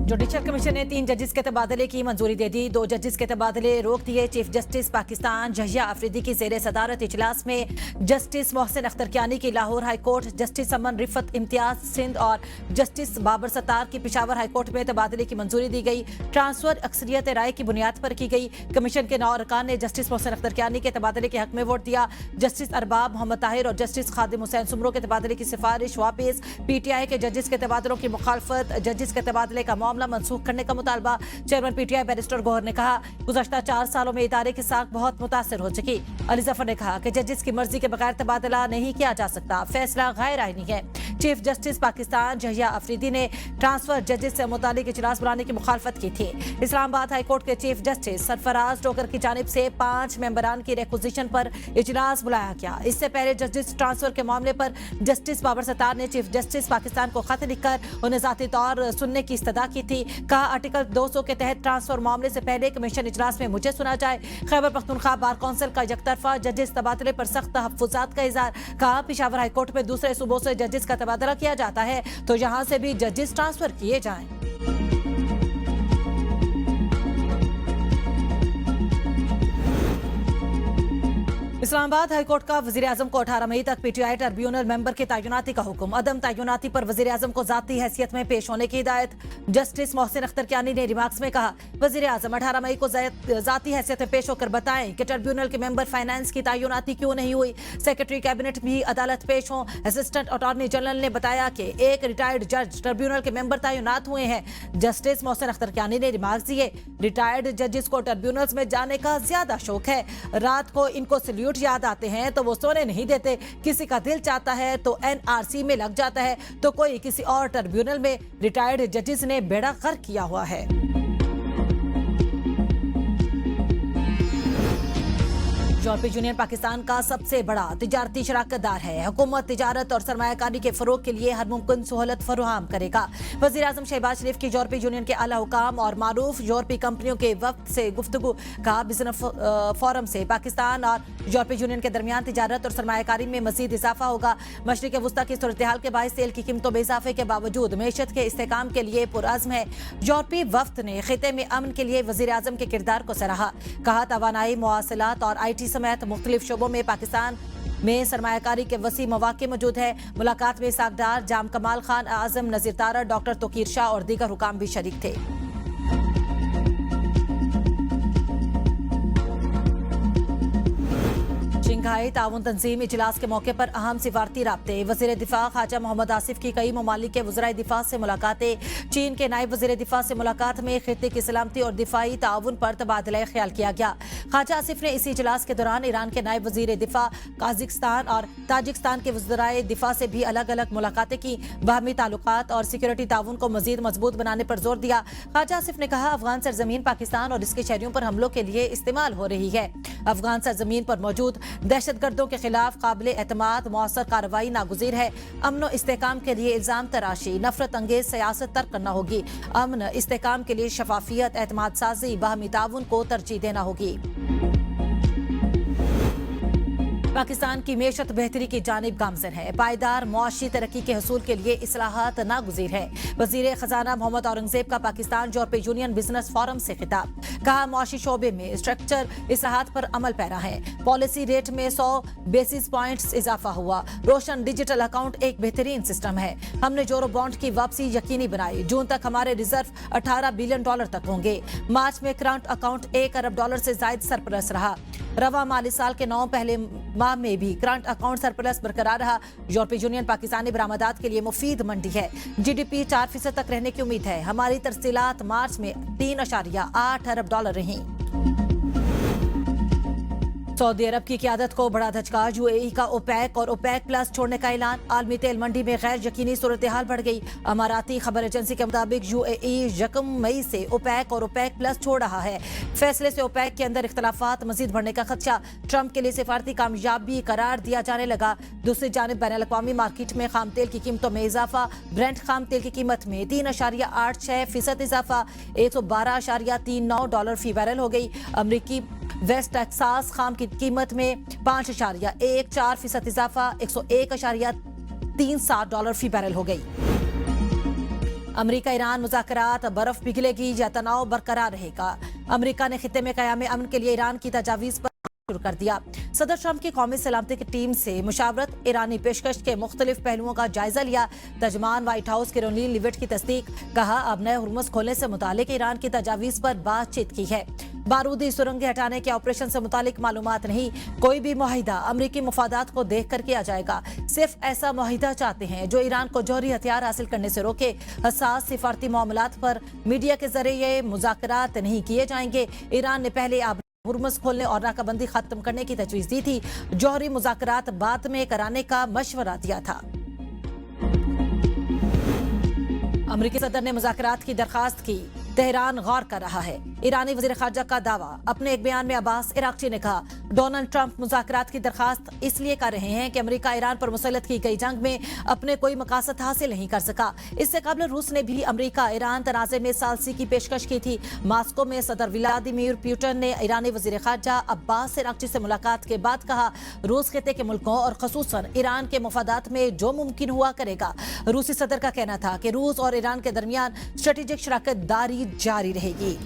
Judicial commission ने 3 जजेस के तबादले की मंजूरी दे दी। 2 जजेस के तबादले रोक दिए। चीफ जस्टिस पाकिस्तान जहिया अफरीदी की ज़ेर सदारत इजलास में जस्टिस मोहसिन अख्तर कियानी की लाहौर हाई कोर्ट, जस्टिस अमन रिफत इम्तियाज सिंध और जस्टिस बाबर सत्तार की पेशावर हाई कोर्ट में तबादले की मंजूरी दी गई। ट्रांसफर अक्सरियत राय की बुनियाद पर की गई। कमीशन के 9 अरकान ने जस्टिस मोहसिन अख्तर कियानी के तबादले के हक में वोट दिया। जस्टिस अरबाब मोहम्मद ताहिर और जस्टिस खादिम हुसैन सुमरो के तबादले की सिफारिश वापिस। पीटीआई के जजेस के तबादलों की मुखालफत। जजेस के तबादले का मामला मनसूख करने का मुतालबा। चेयरमैन पीटीआई बैरिस्टर गौहर ने कहा, गुज़श्ता 4 सालों में इदारे की साख बहुत मुतासिर हो चुकी। अली जफर ने कहा कि जजेस की मर्जी के बगैर तबादला नहीं किया जा सकता, फैसला गैर आईनी है। चीफ जस्टिस पाकिस्तान जहिया अफरीदी ने ट्रांसफर जजेस से मुतालिक इजलास बुलाने की मुखालफत की थी। इस्लामाबाद हाई कोर्ट के चीफ जस्टिस सरफराज टोकर की जानिब से 5 मेंबरान की रिक्विजिशन पर इजलास बुलाया गया। इससे पहले जस्टिस ट्रांसफर के मामले पर जस्टिस बाबर सत्तार ने चीफ जस्टिस पाकिस्तान को खत लिखकर उन्हें ज़ाती तौर सुनने की इस्तदा की थी। कहा, आर्टिकल 200 के तहत ट्रांसफर मामले से पहले कमीशन इजलास में मुझे सुना जाए। खैबर पख्तूनख्वा बार काउंसिल का यकतरफा जजेस तबादले पर सख्त तहफ्फुज़ात का इज़हार। कहा, पेशावर हाई कोर्ट में दूसरे सूबों से जजेस का तबादला किया जाता है तो यहां से भी जजेस ट्रांसफर किए जाएं। इस्लामाबाद हाई कोर्ट का वज़ीर आज़म को 18 मई तक पीटीआई ट्रिब्यूनल मेंबर की तैनाती का हुक्म। अदम तैनाती पर वज़ीर आज़म को ज़ाती हैसियत में पेश होने की हिदायत। जस्टिस मोहसिन अख्तर कियानी ने रिमार्क्स में कहा, वज़ीर आज़म 18 मई को ज़ाती हैसियत में पेश होकर बताएं कि ट्रिब्यूनल के मेंबर फाइनेंस की तैनाती क्यों नहीं हुई। सेक्रेटरी कैबिनेट भी अदालत पेश हों। असिस्टेंट अटॉर्नी जनरल ने बताया कि एक रिटायर्ड जज ट्रिब्यूनल के मेंबर तैनात हुए हैं। जस्टिस मोहसिन अख्तर कियानी ने रिमार्क्स दिए, रिटायर्ड जजेस को ट्रिब्यूनल्स में जाने का ज्यादा शौक है। रात को इनको सल्यूट याद आते हैं तो वो सोने नहीं देते। किसी का दिल चाहता है तो एनआरसी में लग जाता है तो कोई किसी और ट्रिब्यूनल में। रिटायर्ड जजेस ने बेड़ा गर्क किया हुआ है। यूरोपीय यूनियन पाकिस्तान का सबसे बड़ा तिजारती शराकतदार है। हुकूमत तिजारत और सरमायाकारी के फरोग के लिए हर मुमकिन सहूलत फराहम करेगा। वज़ीर आज़म शहबाज शरीफ की यूरोपीय यूनियन के आला हुकाम और मारूफ यूरोपीय कंपनियों के वक्त से गुफ्तगू का बिजनेस फोरम से पाकिस्तान और यूरोपीय यूनियन के दरमियान तिजारत और सरमायाकारी में मजीद इजाफा होगा। मशरिक वस्ता की सूरत हाल के बायस तेल की कीमतों में इजाफे के बावजूद मैशत के इस्तेहकाम के लिए पुरअज़्म है। यूरोपीय वफ्द ने खिते में अमन के लिए वज़ीर आज़म के किरदार को सराहा। कहा, तवानाई, मवासिलात और IT समेत मुख्तलिफ शोबों में पाकिस्तान में सरमायाकारी के वसी मौके मौजूद है। मुलाकात में सागदार, जाम कमाल खान, आजम नजीर तारा, डॉक्टर तोकीर शाह और दीगर हुकाम भी शरीक थे। शंघाई ताउन तंजीम इजलास के मौके पर अहम सिफारती राब्ते। वज़ीर दिफा ख्वाजा मोहम्मद आसिफ की कई ममालिक के वज़राए दिफा से मुलाकातें। चीन के नायब वज़ीर दिफा से मुलाकात में खित्ते की सलामती और दिफाई ताउन पर तबादला ख्याल किया गया। ख्वाजा आसिफ ने इसी इजलास के दौरान ईरान के नायब वज़ीर दिफा, काज़िकिस्तान और ताजिकिस्तान के वज़राए दिफा से भी अलग अलग मुलाकातें की। बाहमी ताल्लुकात और सिक्योरिटी ताउन को मजीद मजबूत बनाने पर जोर दिया। ख्वाजा आसिफ ने कहा, अफगान सरजमीन पाकिस्तान और इसके शहरियों पर हमलों के लिए इस्तेमाल हो रही है। अफगान सरजमीन पर मौजूद दहशतगर्दों के खिलाफ काबिल एतमाद मौसर कार्रवाई नागुज़ीर है। अमन और इस्तेहकाम के लिए इल्जाम तराशी, नफरत अंगेज सियासत तर्क करना होगी। अमन इस्तेहकाम के लिए शफाफियत, एतमाद साजी, बाहमी ताउन को तरजीह देना होगी। पाकिस्तान की मेशत बेहतरी की जानिब गामजन है। पायदार मुआशी तरक्की के हसूल के लिए इस्लाहात नागुज़ीर है। वज़ीर खजाना मोहम्मद औरंगज़ेब का पाकिस्तान यूरोपीय यूनियन बिजनेस फोरम से खिताब। कहा, मुआशी शोबे में स्ट्रक्चर इस्लाहात पर अमल पैरा है। पॉलिसी रेट में 100 बेसिस पॉइंट्स इजाफा हुआ। रोशन डिजिटल अकाउंट एक बेहतरीन सिस्टम है। हमने जोरो बॉन्ड की वापसी यकीनी बनाई। जून तक हमारे रिजर्व $18 बिलियन तक होंगे। मार्च में करंट अकाउंट $1 अरब से जायद सरप्लस रहा। रवा माली साल के 9 पहले माह में भी करंट अकाउंट सरप्लस बरकरार रहा। यूरोपीय यूनियन पाकिस्तानी बरामदात के लिए मुफीद मंडी है। GDP 4% तक रहने की उम्मीद है। हमारी तरसीलात मार्च में $3.8 अरब रहीं। सऊदी अरब की क़यादत को बड़ा धचका। UAE का ओपेक और ओपेक प्लस छोड़ने का ऐलान। आलमी तेल मंडी में गैर यकीनी सूरत हाल बढ़ गई। अमाराती खबर एजेंसी के मुताबिक UAE 1 मई से ओपेक और ओपेक प्लस छोड़ रहा है। फैसले से ओपेक के अंदर इख्तलाफात मजीद बढ़ने का खदशा। ट्रंप के लिए सिफारती कामयाबी करार दिया जाने लगा। दूसरी जानब बैनुल अक़वामी मार्केट में खाम तेल की कीमतों में इजाफा। ब्रेंट खाम तेल की कीमत में 3.86% इजाफा, $112.39 फी बैरल हो गई। अमरीकी वेस्ट टेक्सास खाम की कीमत में 5.14% इजाफा, $101.37 फी बैरल हो गई। अमरीका ईरान मुज़ाकरात, बर्फ पिघलेगी या तनाव बरकरार रहेगा। अमरीका ने खित्ते में क़याम अमन के लिए ईरान की तजावीज़ पर शुरू कर दिया। सदर ट्रंप की कौमी सलामती की टीम से मुशावरत, ईरानी पेशकश के मुख्तलिफ पहलुओं का जायजा लिया। तर्जमान व्हाइट हाउस कैरोलिन लिविट की तस्दीक, कहा अब नए हुर्मुज़ खोलने से मुतालिक ईरान की तजावीज़ पर बातचीत की है। बारूदी सुरंगें हटाने के ऑपरेशन से मुतालिक मालूमात नहीं, कोई भी मुआहिदा अमरीकी मुफादात को देख कर किया जाएगा। सिर्फ ऐसा मुआहिदा चाहते हैं जो ईरान को जौहरी हथियार हासिल करने से रोके। हसास सिफारती मामलात पर मीडिया के जरिए मुज़ाकरात नहीं किए जाएंगे। ईरान ने पहले हुर्मुज़ खोलने और नाकाबंदी खत्म करने की तजवीज़ दी थी। जौहरी मुज़ाकरात बाद में कराने का मशवरा दिया था। अमरीकी सदर ने मुज़ाकरात की दरखास्त की, तेहरान गौर कर रहा है। ईरानी वज़ीर ख़ारजा का दावा। अपने एक बयान में अब्बास इराक़ची ने कहा, डोनाल्ड ट्रंप मुज़ाकरात की दरखास्त इसलिए कर रहे हैं कि अमरीका ईरान पर मुसल्लत की गई जंग में अपने कोई मकासद हासिल नहीं कर सका। इससे कबल रूस ने भी अमरीका ईरान तनाज़े में सालसी की पेशकश की थी। मास्को में सदर व्लादिमीर पुतिन ने ईरानी वज़ीर ख़ारजा अब्बास इराक़ची से मुलाकात के बाद कहा, रूस खित्ते के मुल्कों और ख़ुसूसन ईरान के मफादात में जो मुमकिन हुआ करेगा। रूसी सदर का कहना था कि रूस और ईरान के दरमियान स्ट्रेटेजिक शराकत दारी जारी रहेगी।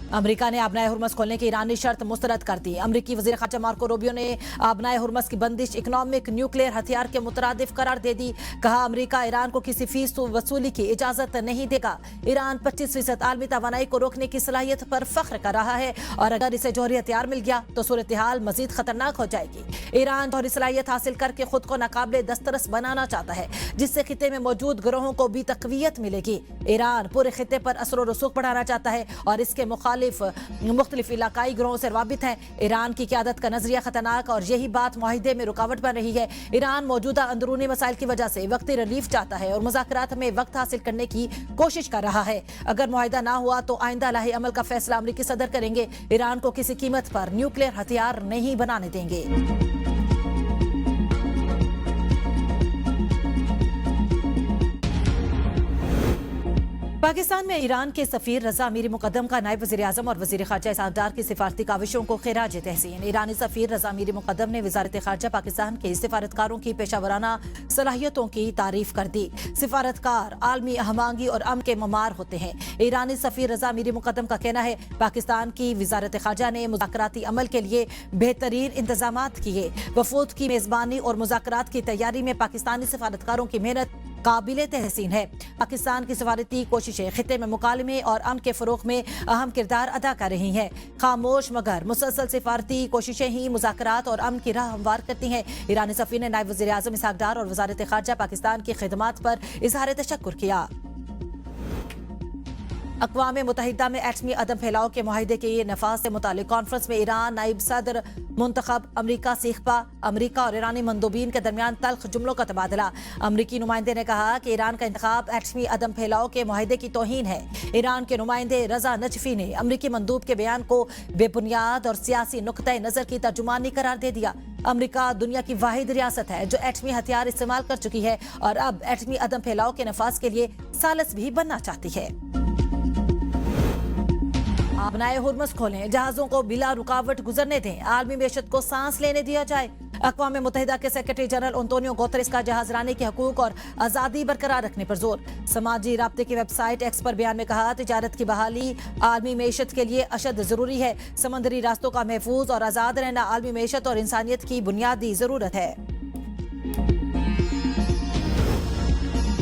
अमरीका ने आबनाए हुर्मुज़ खोलने की ईरानी शर्त मुस्तरद कर दी। अमरीकी वज़ीर ख़ारजा मार्को रूबियो ने आबनाए हुर्मुज़ की बंदिश इकनॉमिक न्यूक्लियर हथियार के मुतरादिफ करार दे दी। कहा, अमरीका ईरान को किसी फीस वसूली की इजाज़त नहीं देगा। ईरान 25% आलमी तवानाई को रोकने की सलाहियत पर फख्र कर रहा है और अगर इसे जौहरी हथियार मिल गया तो सूरत हाल मजीद खतरनाक हो जाएगी। ईरान जौहरी सलाहियत हासिल करके खुद को नाकाबिले दस्तरस बनाना चाहता है, जिससे खित्ते में मौजूद ग्रोहों को भी तक़वियत मिलेगी। ईरान पूरे खित्ते पर असर और रसूख बढ़ाना चाहता है और इसके मुख्तलिफ इलाकाई ग्रोहों से राबित है। ईरान की क़यादत का नजरिया खतरनाक और यही बात मुआहिदे में रुकावट बन रही है। ईरान मौजूदा अंदरूनी मसाइल की वजह से वक्ती रिलीफ चाहता है और मुज़ाकरात में वक्त हासिल करने की कोशिश कर रहा है। अगर मुआहिदा ना हुआ तो आइंदा लाहे अमल का फैसला अमरीकी सदर करेंगे। ईरान को किसी कीमत पर न्यूक्लियर हथियार नहीं बनाने देंगे। पाकिस्तान में ईरान के सफीर रजा अमीरी मुकद्दम का नायब वज़ीर आज़म और वज़ीर ख़ारजा इसहाक़ डार की सिफारती काविशों को खिराज तहसीन। ईरानी सफीर रजा अमीरी मुकद्दम ने वज़ारत ख़ारजा पाकिस्तान के सिफारतकारों की पेशावराना सलाहियतों की तारीफ कर दी। सिफारतकार आलमी हमआहंगी और अमन के ममार होते हैं। ईरानी सफीर रजा अमीरी मुकद्दम का कहना है, पाकिस्तान की वज़ारत ख़ारजा ने मुज़ाकराती अमल के लिए बेहतरीन इंतज़ामात किए। वफूद की मेज़बानी और मुज़ाकरात की तैयारी में पाकिस्तानी सिफारतकारों की मेहनत काबिले तहसीन है। पाकिस्तान की सफारती कोशिशें खित्ते में मुकालमे और अमन के फ़रोग़ में अहम किरदार अदा कर रही हैं। खामोश मगर मुसलसल सिफारती कोशिशें ही मुज़ाकरात और अमन की राह हमवार करती हैं। ईरानी सफ़ीर ने नायब वज़ीर आज़म इसहाक़ डार और वज़ारत ख़ारजा पाकिस्तान की खिदमात पर इज़हार तशक्कुर किया। अक़वाम मुत्तहिदा में एटमी अदम फैलाव के मुआहिदे के नफाज से मुतालिक कॉन्फ्रेंस में ईरान नायब सदर मुंतखब अमरीका से इख्फा, अमरीका और ईरानी मंदूबीन के दरमियान तल्ख जुमलों का तबादला। अमरीकी नुमाइंदे ने कहा कि ईरान का इंतखाब एटमी अदम फैलाव के मुआहिदे की तौहीन है। ईरान के नुमाइंदे रजा नजफी ने अमरीकी मंदूब के बयान को बेबुनियाद और सियासी नुक्ता नज़र की तर्जुमानी करार दे दिया। अमरीका दुनिया की वाहिद रियासत है जो एटमी हथियार इस्तेमाल कर चुकी है और अब एटमी अदम फैलाव के नफाज के लिए सालस भी बनना चाहती है। आबनाए हुर्मुज़ खोलें, जहाज़ों को बिला रुकावट गुजरने दें, आलमी मैशत को सांस लेने दिया जाए। अक़वाम मुत्तहिदा के सेक्रेटरी जनरल एंटोनियो गुतेरेस का जहाज रानी के हकूक और आज़ादी बरकरार रखने पर जोर। समाजी राब्ते की वेबसाइट एक्स पर बयान में कहा, तिजारत की बहाली आलमी मैशत के लिए अशद ज़रूरी है। समंदरी रास्तों का महफूज और आज़ाद रहना आलमी मैशत और इंसानियत की बुनियादी ज़रूरत है।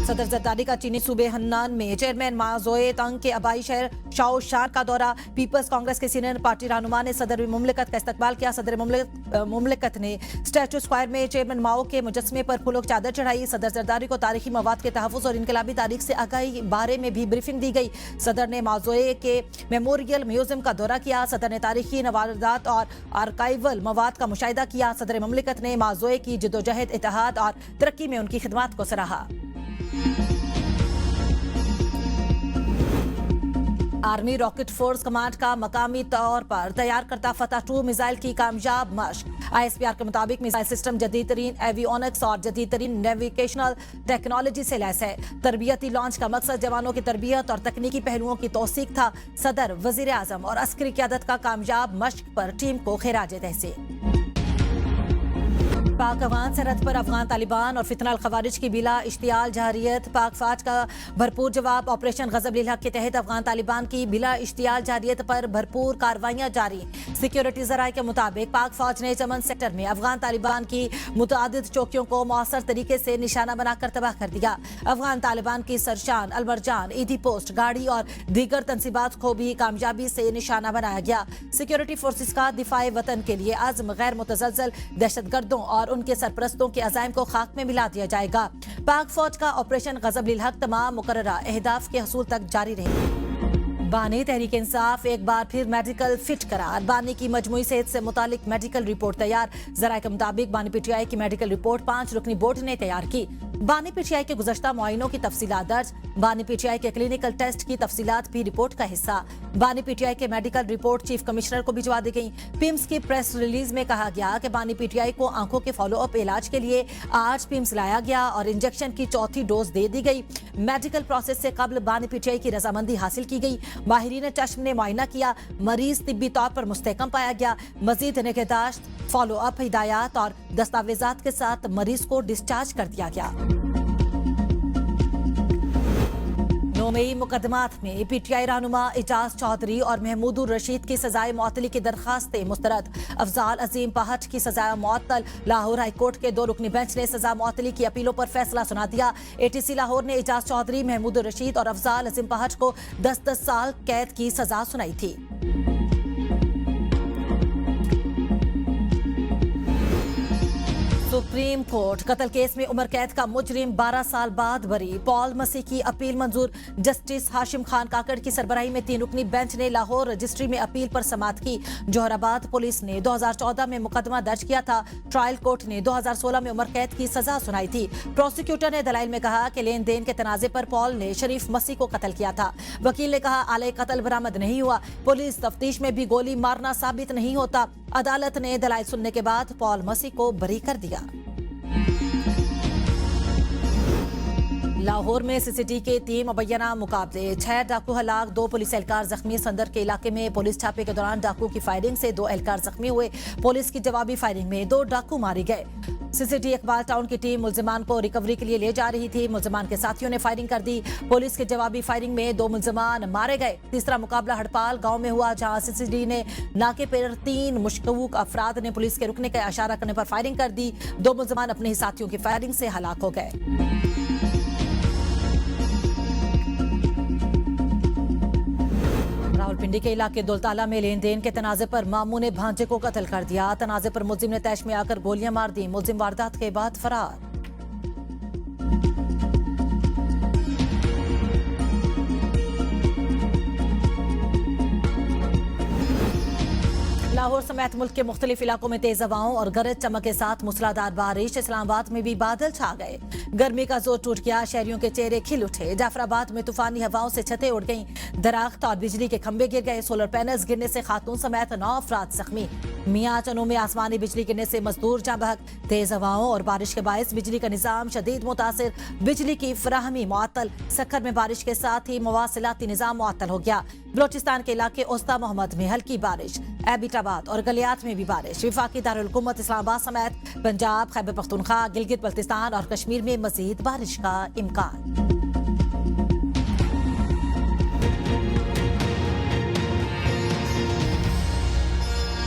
सदर जरदारी का चीनी सूबे हन्नान में चेयरमैन माज़ोए तंग के आबाई शहर शाओशान का दौरा। पीपल्स कांग्रेस के सीनियर पार्टी रहनुमा ने सदर मुमलिकत का इस्तकबाल किया। सदर मुमलिकत ने स्टैचू स्क्वायर में चेयरमैन माओ के मुजस्मे पर फूलों की चादर चढ़ाई। सदर जरदारी को तारीखी मवाद के तहफ़्फ़ुज़ और इनकलाबी तारीख से आगाही बारे में भी ब्रीफिंग दी गई। सदर ने माज़ोए के मेमोरियल म्यूजियम का दौरा किया। सदर ने तारीखी नवारदात और आर्काइवल मवाद का मुशाहिदा किया। सदर मुमलिकत ने माज़ोए की जद्दोजहद, इत्तेहाद और तरक्की में उनकी खिदमात को सराहा। आर्मी रॉकेट फोर्स कमांड का मकामी तौर पर तैयार करता फतह 2 मिसाइल की कामयाब मशक। ISPR के मुताबिक मिसाइल सिस्टम जदीद तरीन एवियोनिक्स और जदीद तरीन नेविगेशनल टेक्नोलॉजी से लैस है। तरबियती लॉन्च का मकसद जवानों की तरबियत और तकनीकी पहलुओं की तौसीक था। सदर, वजीर आजम और अस्करी क़यादत का कामयाब मशक पर टीम को खिराज तहसीन। पाक अफगान सरहद पर अफगान तालिबान और फितना खवारिज की बिला इश्तियाल जारियत। पाक फौज का भरपूर जवाब। ऑपरेशन गजब लिल हक के तहत अफगान तालिबान की बिला इश्तियाल जारियत पर भरपूर कार्रवाइयां जारी। सिक्योरिटी जराये के मुताबिक पाक फौज ने चमन सेक्टर में अफगान तालिबान की मुतअद्दिद चौकियों को मौसर तरीके से निशाना बनाकर तबाह कर दिया। अफगान तालिबान की सरशान, अलमरजान, ईदी पोस्ट, गाड़ी और दीगर तंसीबात को भी कामयाबी से निशाना बनाया गया। सिक्योरिटी फोर्सेस का दिफाए वतन के लिए आज़म गैर मुतज़लज़ल दहशतगर्दों और उनके सरपरस्तों के अज़ाइम को खाक में मिला दिया जाएगा। पाक फौज का ऑपरेशन गजब लिल हक तमाम मुकर्ररा अहदाफ के हसूल तक जारी रहेगा। बानी तहरीक इंसाफ एक बार फिर मेडिकल फिट करार। बानी की मजमूई सेहत से मुतालिक मेडिकल रिपोर्ट तैयार। जराये के मुताबिक बानी पीटीआई की मेडिकल रिपोर्ट 5 रुकनी बोर्ड ने तैयार की। बानी पीटीआई के गुज़श्ता मुआयनों की तफसीलात दर्ज। बानी पीटीआई के क्लिनिकल टेस्ट की तफसीलात भी रिपोर्ट का हिस्सा। बानी पीटीआई के मेडिकल रिपोर्ट चीफ कमिश्नर को भिजवा दी गई। पिम्स की प्रेस रिलीज में कहा गया कि बानी पीटीआई को आंखों के फॉलोअप इलाज के लिए आज पिम्स लाया गया और इंजेक्शन की चौथी डोज दे दी गई। मेडिकल प्रोसेस से कबल बानी पीटीआई की रजामंदी हासिल की गई। माहिरीन चश्म ने मुआयना किया। मरीज तिब्बी तौर पर मुस्तहकम पाया गया। मजीद निगहदाश्त, फॉलोअप, हिदायत और दस्तावेजात के साथ मरीज को डिस्चार्ज कर दिया गया। 9 मई मुकदमात में पीटीआई रहनुमा एजाज चौधरी और महमूदुर रशीद की सजाए मुअत्तली की दरखास्तें मुस्तरद। अफजाल अजीम पहट की सजाए मुअत्तल। लाहौर हाई कोर्ट के 2 रुकनी बेंच ने सजा मुअत्तली की अपीलों पर फैसला सुना दिया। एटीसी लाहौर ने एजाज चौधरी, महमूदुर रशीद और अफजाल अजीम पहट को 10-10 साल कैद की सजा सुनाई थी। सुप्रीम कोर्ट कत्ल केस में उम्र कैद का मुजरिम 12 साल बाद बरी। पॉल मसीह की अपील मंजूर। जस्टिस हाशिम खान काकड़ की सरबराही में 3 रुकनी बेंच ने लाहौर रजिस्ट्री में अपील पर समाअत की। जोहराबाद पुलिस ने 2014 में मुकदमा दर्ज किया था। ट्रायल कोर्ट ने 2016 में उम्र कैद की सजा सुनाई थी। प्रोसिक्यूटर ने दलाइल में कहा कि लेन देन के तनाजे पर पॉल ने शरीफ मसीह को कत्ल किया था। वकील ने कहा आले कत्ल बरामद नहीं हुआ। पुलिस तफ्तीश में भी गोली मारना साबित नहीं होता। अदालत ने दलाइल सुनने के बाद पॉल मसीह को बरी कर दिया। लाहौर में सीसीटी के 3 मुबैना मुकाबले। 6 डाकू हलाक, 2 पुलिस एहलकार जख्मी। संदर के इलाके में पुलिस छापे के दौरान डाकू की फायरिंग से 2 एहलकार जख्मी हुए। पुलिस की जवाबी फायरिंग में 2 डाकू मारे गए। सीसीटी इकबाल टाउन की टीम मुलजिमान को रिकवरी के लिए ले जा रही थी। मुलजिमान के साथियों ने फायरिंग कर दी। पुलिस की जवाबी फायरिंग में 2 मुलजिमान मारे गए। तीसरा मुकाबला हड़पाल गांव में हुआ, जहां सीसीटी ने नाके पर 3 मुश्तबक अफराद ने पुलिस के रुकने का इशारा करने पर फायरिंग कर दी। 2 मुलजिमान अपने ही साथियों की फायरिंग से हलाक हो गए। रावलपिंडी के इलाके दुलताला में लेन देन के तनाजे पर मामू ने भांजे को कत्ल कर दिया। तनाजे पर मुलजिम ने तैश में आकर गोलियां मार दी। मुलजिम वारदात के बाद फरार। लाहौर समेत मुल्क के मुख्तलिफ इलाकों में तेज हवाओं और गरज चमक के साथ मूसलाधार बारिश। इस्लामाबाद में भी बादल छा गए। गर्मी का जोर टूट गया। शहरियों के चेहरे खिल उठे। जाफराबाद में तूफानी हवाओं से छतें उड़ गईं। दरख्त और बिजली के खंभे गिर गए। सोलर पैनल्स गिरने से खातून समेत 9 अफराद जख्मी। मियां चनों में आसमानी बिजली गिरने से मजदूर जाँ बहक। तेज हवाओं और बारिश के बायस बिजली का निजाम शदीद मुतासिर। बिजली की फराहमी मुअत्तल। सक्खर में बारिश के साथ ही मवासिलाती निजाम मुअत्तल हो गया। बलोचिस्तान के इलाके ओस्ता मोहम्मद में हल्की बारिश। एबिटाबाद और गलियात में भी बारिश। वफाकी दारुल हुकूमत इस्लामाबाद समेत पंजाब, खैबर पख्तूनख्वा, गिलगित बल्तिस्तान और कश्मीर में मजीद बारिश का इम्कान।